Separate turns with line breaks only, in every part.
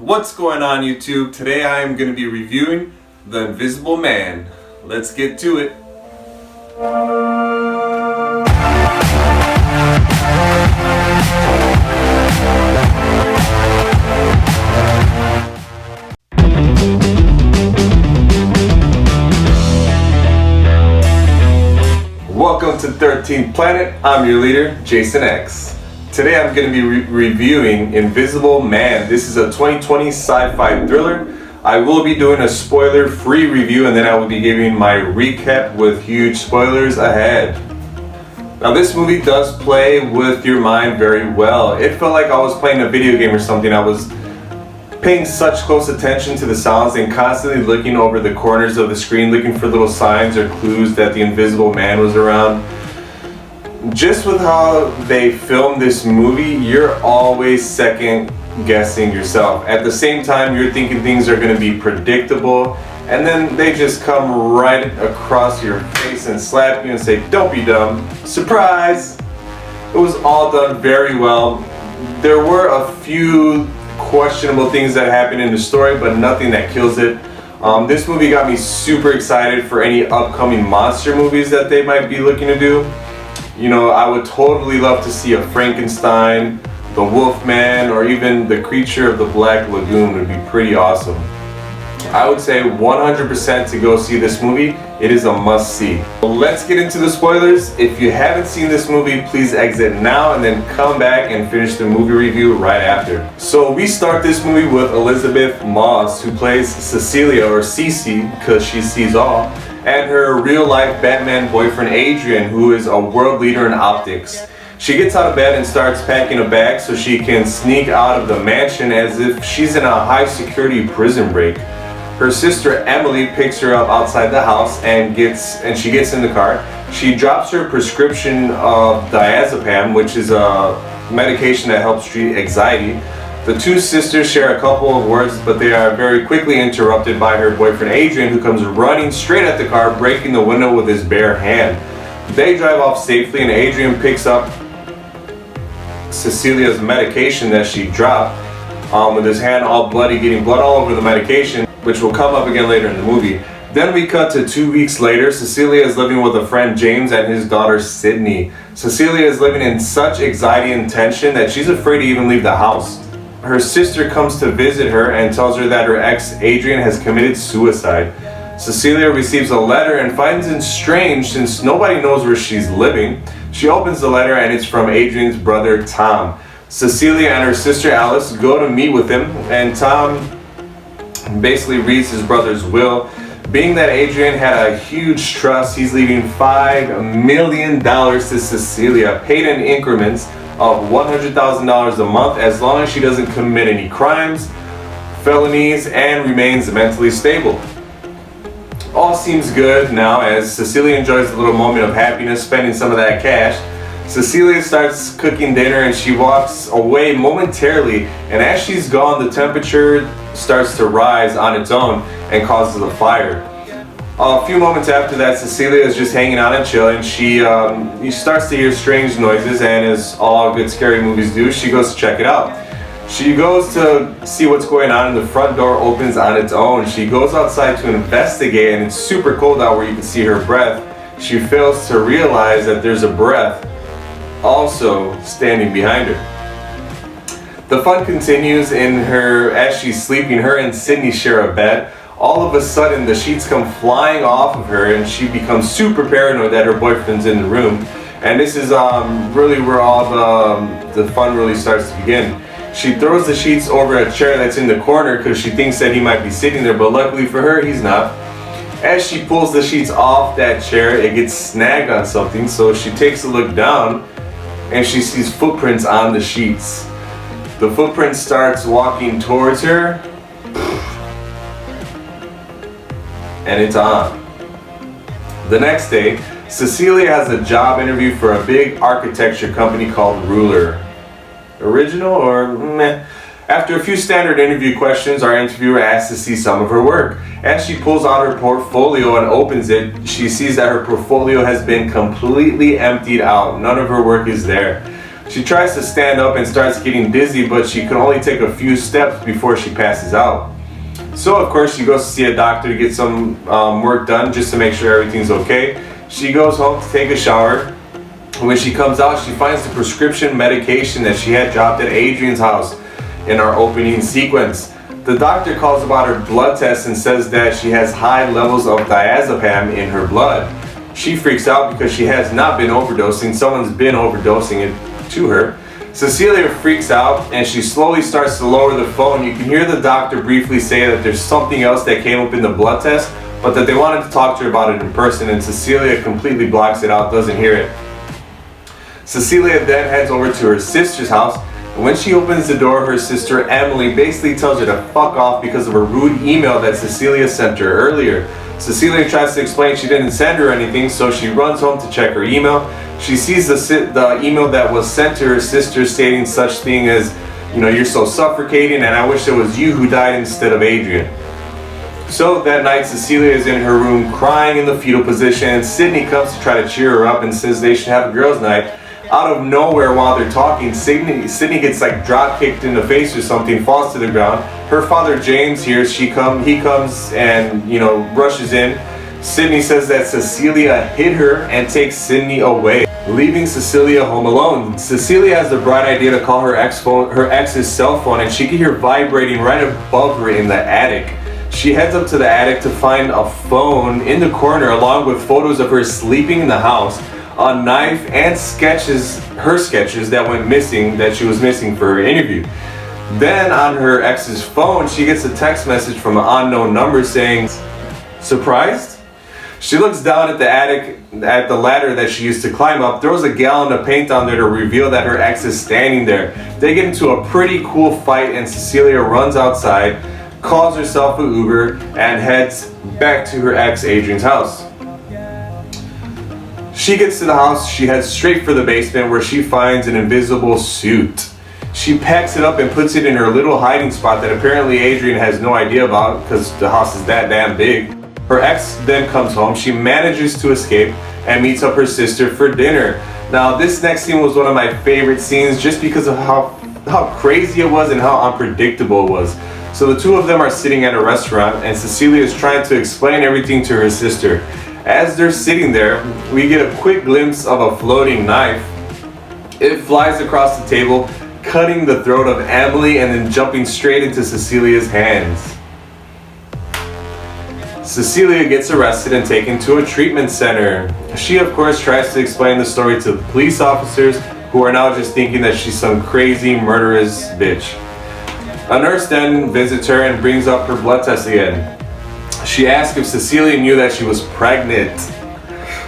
What's going on, YouTube? Today I am going to be reviewing The Invisible Man. Let's get to it. Welcome to 13th Planet. I'm your leader, Jason X. Today I'm going to be reviewing Invisible Man. This is a 2020 sci-fi thriller. I will be doing a spoiler-free review, and then I will be giving my recap with huge spoilers ahead. Now, this movie does play with your mind very well. It felt like I was playing a video game or something. I was paying such close attention to the sounds and constantly looking over the corners of the screen, looking for little signs or clues that the Invisible Man was around. Just with how they filmed this movie, you're always second guessing yourself. At the same time, you're thinking things are going to be predictable, and then they just come right across your face and slap you and say, "Don't be dumb." Surprise! It was all done very well. There were a few questionable things that happened in the story, but nothing that kills it. This movie got me super excited for any upcoming monster movies that they might be looking to do. You know, I would totally love to see a Frankenstein, the Wolfman, or even the Creature of the Black Lagoon would be pretty awesome. I would say 100% to go see this movie. It is a must-see. Let's get into the spoilers. If you haven't seen this movie, please exit now and then come back and finish the movie review right after. So we start this movie with Elisabeth Moss, who plays Cecilia, or Cece, because she sees all, and her real-life Batman boyfriend Adrian, who is a world leader in optics. She gets out of bed and starts packing a bag so she can sneak out of the mansion as if she's in a high-security prison break. Her sister Emily picks her up outside the house and she gets in the car. She drops her prescription of diazepam, which is a medication that helps treat anxiety. The two sisters share a couple of words, but they are very quickly interrupted by her boyfriend Adrian, who comes running straight at the car, breaking the window with his bare hand. They drive off safely, and Adrian picks up Cecilia's medication that she dropped, with his hand all bloody, getting blood all over the medication, which will come up again later in the movie. Then we cut to 2 weeks later. Cecilia is living with a friend James and his daughter Sydney. Cecilia is living in such anxiety and tension that she's afraid to even leave the house. Her sister comes to visit her and tells her that her ex Adrian has committed suicide. Cecilia receives a letter and finds it strange since nobody knows where she's living. She opens the letter and it's from Adrian's brother Tom. Cecilia and her sister Alice go to meet with him, and Tom basically reads his brother's will. Being that Adrian had a huge trust, he's leaving $5 million to Cecilia, paid in increments of $100,000 a month as long as she doesn't commit any crimes, felonies, and remains mentally stable. All seems good now as Cecilia enjoys a little moment of happiness spending some of that cash. Cecilia starts cooking dinner and she walks away momentarily, and as she's gone, the temperature starts to rise on its own and causes a fire. A few moments after that, Cecilia is just hanging out and chilling. She starts to hear strange noises, and as all good scary movies do, she goes to check it out. She goes to see what's going on, and the front door opens on its own. She goes outside to investigate, and it's super cold out where you can see her breath. She fails to realize that there's a breath also standing behind her. The fun continues as she's sleeping. Her and Sydney share a bed. All of a sudden, the sheets come flying off of her, and she becomes super paranoid that her boyfriend's in the room. And this is really where all the fun really starts to begin. She throws the sheets over a chair that's in the corner because she thinks that he might be sitting there, but luckily for her, he's not. As she pulls the sheets off that chair, it gets snagged on something, so she takes a look down, and she sees footprints on the sheets. The footprint starts walking towards her, and it's on. The next day, Cecilia has a job interview for a big architecture company called Ruler. Original or meh? After a few standard interview questions, our interviewer asks to see some of her work. As she pulls out her portfolio and opens it, she sees that her portfolio has been completely emptied out. None of her work is there. She tries to stand up and starts getting dizzy, but she can only take a few steps before she passes out. So of course she goes to see a doctor to get some work done just to make sure everything's okay. She goes home to take a shower. When she comes out, she finds the prescription medication that she had dropped at Adrian's house in our opening sequence. The doctor calls about her blood test and says that she has high levels of diazepam in her blood. She freaks out because she has not been overdosing. Someone's been overdosing it to her. Cecilia freaks out and she slowly starts to lower the phone. You can hear the doctor briefly say that there's something else that came up in the blood test, but that they wanted to talk to her about it in person, and Cecilia completely blocks it out, doesn't hear it. Cecilia then heads over to her sister's house, and when she opens the door, her sister Emily basically tells her to fuck off because of a rude email that Cecilia sent her earlier. Cecilia tries to explain she didn't send her anything, so she runs home to check her email. She sees the email that was sent to her sister stating such thing as, you're so suffocating and I wish it was you who died instead of Adrian. So that night, Cecilia is in her room crying in the fetal position, and Sydney comes to try to cheer her up and says they should have a girls' night. Out of nowhere, while they're talking, Sydney gets drop kicked in the face or something, falls to the ground. Her father James hears, he comes and rushes in. Sydney says that Cecilia hit her and takes Sydney away, leaving Cecilia home alone. Cecilia has the bright idea to call her ex's cell phone, and she can hear vibrating right above her in the attic. She heads up to the attic to find a phone in the corner along with photos of her sleeping in the house, a knife, and her sketches that she was missing for her interview. Then on her ex's phone, she gets a text message from an unknown number saying, "Surprised?" She looks down at the attic, at the ladder that she used to climb up, throws a gallon of paint on there to reveal that her ex is standing there. They get into a pretty cool fight, and Cecilia runs outside, calls herself an Uber, and heads back to her ex Adrian's house. She gets to the house, she heads straight for the basement where she finds an invisible suit. She packs it up and puts it in her little hiding spot that apparently Adrian has no idea about because the house is that damn big. Her ex then comes home, she manages to escape and meets up her sister for dinner. Now this next scene was one of my favorite scenes just because of how crazy it was and how unpredictable it was. So the two of them are sitting at a restaurant and Cecilia is trying to explain everything to her sister. As they're sitting there, we get a quick glimpse of a floating knife. It flies across the table, cutting the throat of Emily and then jumping straight into Cecilia's hands. Cecilia gets arrested and taken to a treatment center. She of course tries to explain the story to the police officers, who are now just thinking that she's some crazy murderous bitch. A nurse then visits her and brings up her blood test again. She asks if Cecilia knew that she was pregnant.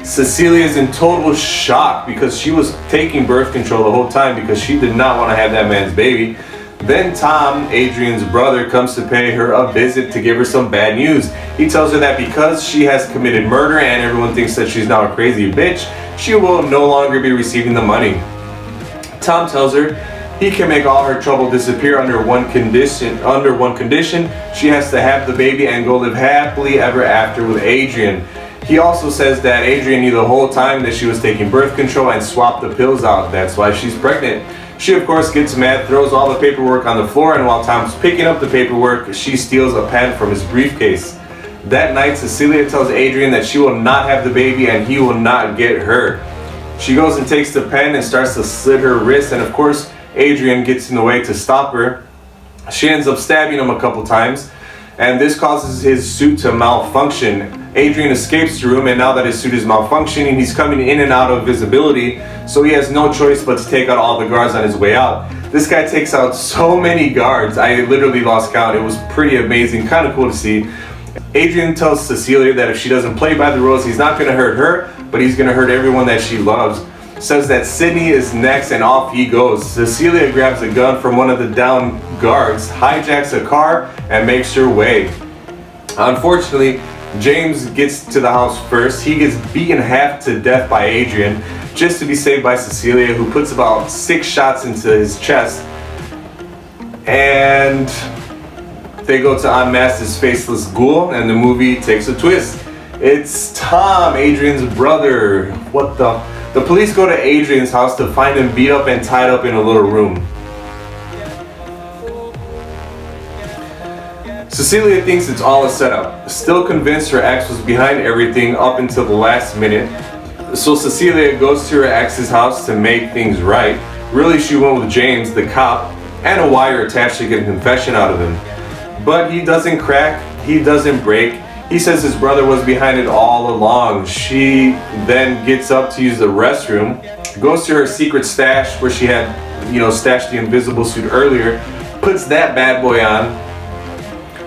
Cecilia is in total shock because she was taking birth control the whole time because she did not want to have that man's baby. Then Tom, Adrian's brother, comes to pay her a visit to give her some bad news. He tells her that because she has committed murder and everyone thinks that she's now a crazy bitch, she will no longer be receiving the money. Tom tells her he can make all her trouble disappear under one condition. She has to have the baby and go live happily ever after with Adrian. He also says that Adrian knew the whole time that she was taking birth control and swapped the pills out. That's why she's pregnant. She of course gets mad, throws all the paperwork on the floor, and while Tom's picking up the paperwork, she steals a pen from his briefcase. That night, Cecilia tells Adrian that she will not have the baby and he will not get her. She goes and takes the pen and starts to slit her wrist, and of course Adrian gets in the way to stop her. She ends up stabbing him a couple times, and this causes his suit to malfunction. Adrian escapes the room, and now that his suit is malfunctioning, he's coming in and out of visibility, so he has no choice but to take out all the guards on his way out. This guy takes out so many guards, I literally lost count. It was pretty amazing, kind of cool to see. Adrian tells Cecilia that if she doesn't play by the rules, he's not going to hurt her, but he's going to hurt everyone that she loves. Says that Sydney is next, and off he goes. Cecilia grabs a gun from one of the downed guards, hijacks a car, and makes her way. Unfortunately, James gets to the house first. He gets beaten half to death by Adrian, just to be saved by Cecilia, who puts about 6 shots into his chest. And they go to unmask this faceless ghoul, and the movie takes a twist. It's Tom, Adrian's brother. What the The police go to Adrian's house to find him beat up and tied up in a little room. Cecilia thinks it's all a setup, still convinced her ex was behind everything up until the last minute. So Cecilia goes to her ex's house to make things right. Really, she went with James, the cop, and a wire attached to get a confession out of him. But he doesn't crack, he doesn't break. He says his brother was behind it all along. She then gets up to use the restroom, goes to her secret stash where she had, stashed the invisible suit earlier, puts that bad boy on,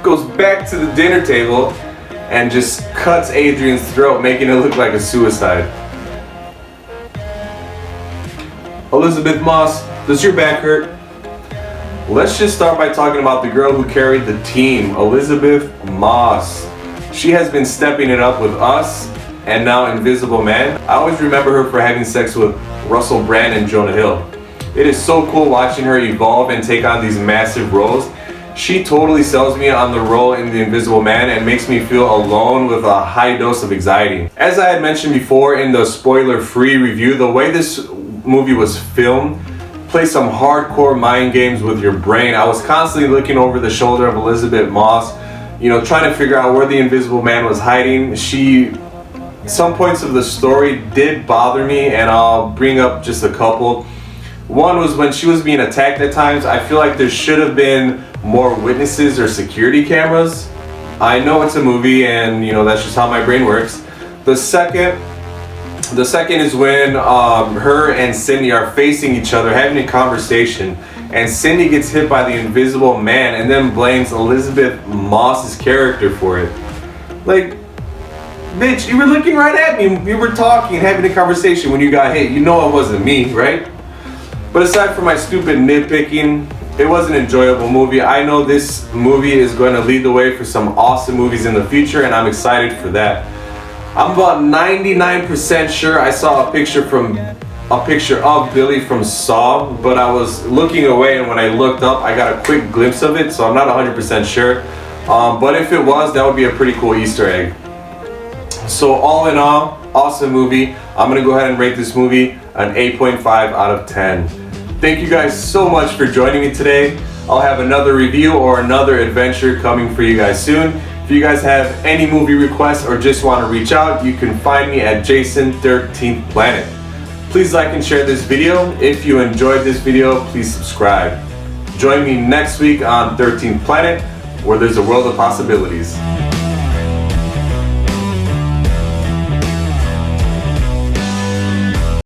goes back to the dinner table, and just cuts Adrian's throat, making it look like a suicide. Elisabeth Moss, does your back hurt? Let's just start by talking about the girl who carried the team, Elisabeth Moss. She has been stepping it up with Us and now Invisible Man. I always remember her for having sex with Russell Brand and Jonah Hill. It is so cool watching her evolve and take on these massive roles. She totally sells me on the role in The Invisible Man and makes me feel alone with a high dose of anxiety. As I had mentioned before in the spoiler-free review, the way this movie was filmed plays some hardcore mind games with your brain. I was constantly looking over the shoulder of Elisabeth Moss, trying to figure out where the Invisible Man was hiding. Some points of the story did bother me, and I'll bring up just a couple. One was when she was being attacked at times. I feel like there should have been more witnesses or security cameras. I know it's a movie, and that's just how my brain works. The second is when her and Cindy are facing each other, having a conversation, and Cindy gets hit by the Invisible Man and then blames Elisabeth Moss's character for it. Like, bitch, you were looking right at me. We were talking, having a conversation when you got hit. You know it wasn't me, right? But aside from my stupid nitpicking, it was an enjoyable movie. I know this movie is going to lead the way for some awesome movies in the future, and I'm excited for that. I'm about 99% sure I saw a picture of Billy from Saw, but I was looking away, and when I looked up, I got a quick glimpse of it, so I'm not 100% sure. But if it was, that would be a pretty cool Easter egg. So all in all, awesome movie. I'm going to go ahead and rate this movie an 8.5 out of 10. Thank you guys so much for joining me today. I'll have another review or another adventure coming for you guys soon. If you guys have any movie requests or just want to reach out, you can find me at Jason13th Planet. Please like and share this video. If you enjoyed this video, please subscribe. Join me next week on 13th Planet, where there's a world of possibilities.